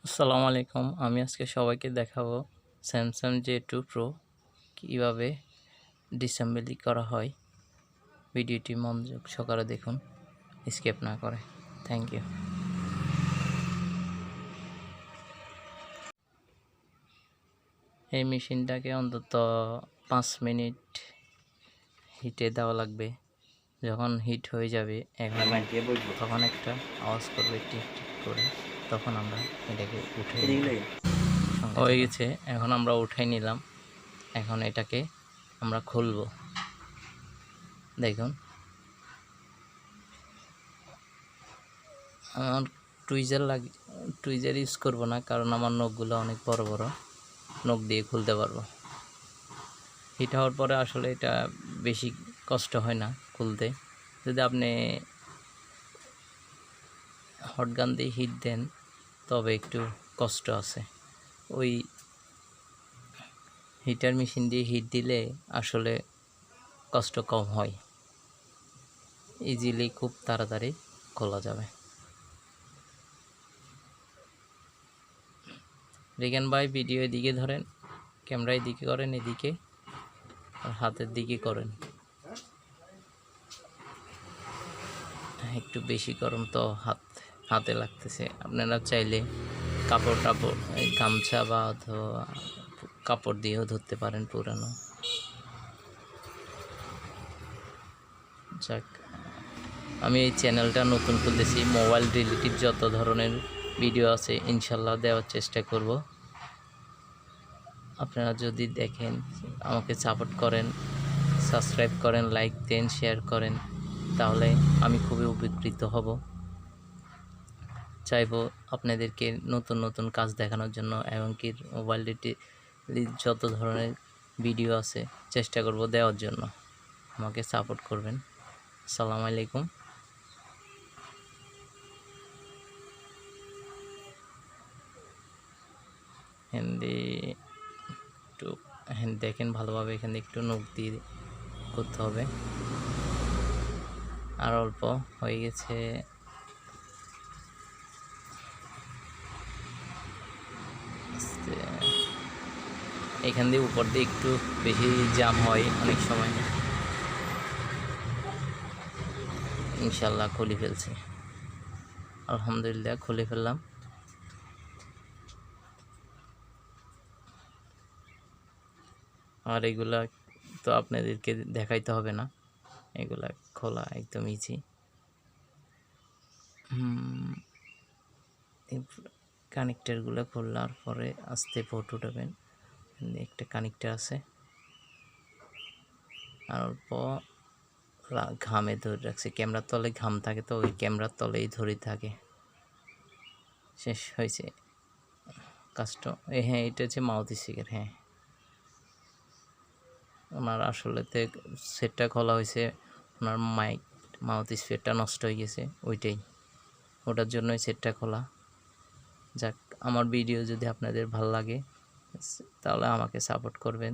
আসসালামু আলাইকুম। আমি আজকে সবাইকে দেখাবো স্যামসাং J2 Pro কীভাবে ডিসঅ্যাসেম্বলি করা হয়। ভিডিওটি মনোযোগ সহকারে দেখুন, স্কিপ না করে। Thank you. এই মেশিনটাকে অন্তত 5 মিনিট হিটে দেওয়া লাগবে। যখন হিট হয়ে যাবে তখন একটা আওয়াজ করবে টিক টিক করে, তখন আমরা এটাকে উঠে হয়ে গেছে। এখন আমরা উঠাই নিলাম। এখন এটাকে আমরা খুলব। দেখুন, আমার টুইজার ইউজ করব না, কারণ আমার নখগুলো অনেক বড় বড়, নখ দিয়ে খুলতে পারবো। হিট হওয়ার পরে আসলে এটা বেশি কষ্ট হয় না খুলতে। যদি আপনি হট গান দিয়ে হিট দেন তবে একটু কষ্ট আছে। ওই হিটার মেশিন দিয়ে হিট দিলে আসলে কষ্ট কম হয়, ইজিলি খুব তাড়াতাড়ি খোলা যাবে। রিগান ভাই, ভিডিও এদিকে ধরেন, ক্যামেরা এদিকে করেন, এদিকে আর হাতের দিকে করেন। একটু বেশি গরম তো হাতে লাগতেছে। আপনারা চাইলে কাপড় গামছা বা অথবা কাপড় দিয়েও ধরতে পারেন পুরানো। যাক, আমি এই চ্যানেলটা নতুন খুলতেছি। মোবাইল রিলেটিভ যত ধরনের ভিডিও আছে ইনশাল্লাহ দেওয়ার চেষ্টা করব। আপনারা যদি দেখেন, আমাকে সাপোর্ট করেন, সাবস্ক্রাইব করেন, লাইক দেন, শেয়ার করেন, তাহলে আমি খুবই উপকৃত হব। চাইবো আপনাদেরকে নতুন নতুন কাজ দেখানোর জন্য, এমনকি মোবাইল যত ধরনের ভিডিও আছে চেষ্টা করব দেওয়ার জন্য। আমাকে সাপোর্ট করবেন। আসসালামু আলাইকুম। হিন্দি একটু দেখেন ভালোভাবে, এখানে একটু নখ দিয়ে করতে হবে। আর অল্প হয়ে গেছে। এখান দিয়ে উপর দিয়ে একটু বেশি জাম হয় অনেক সময়। ইনশাল্লাহ খুলে ফেলছি, আলহামদুলিল্লাহ খুলে ফেললাম। আর এগুলা তো আপনাদেরকে দেখাইতে হবে না, এগুলা খোলা একদম ইজি। কানেক্টারগুলো খোলার পরে আস্তে ফটো উঠাবেন। একটা কানেক্টার আছে, আর অল্প ঘামে ধরে রাখছে। ক্যামেরার তলে ঘাম থাকে, তো ওই ক্যামেরার তলেই ধরে থাকে। শেষ হয়েছে কাজটা। হ্যাঁ, এটা হচ্ছে মাউথ স্পিকার। হ্যাঁ, ওনার আসলেতে সেটটা খোলা হয়েছে, ওনার মাউথ স্পিকারটা নষ্ট হয়ে গেছে, ওটার জন্যই সেটটা খোলা। যাক, আমার ভিডিও যদি আপনাদের ভালো লাগে তাহলে আমাকে সাপোর্ট করবেন।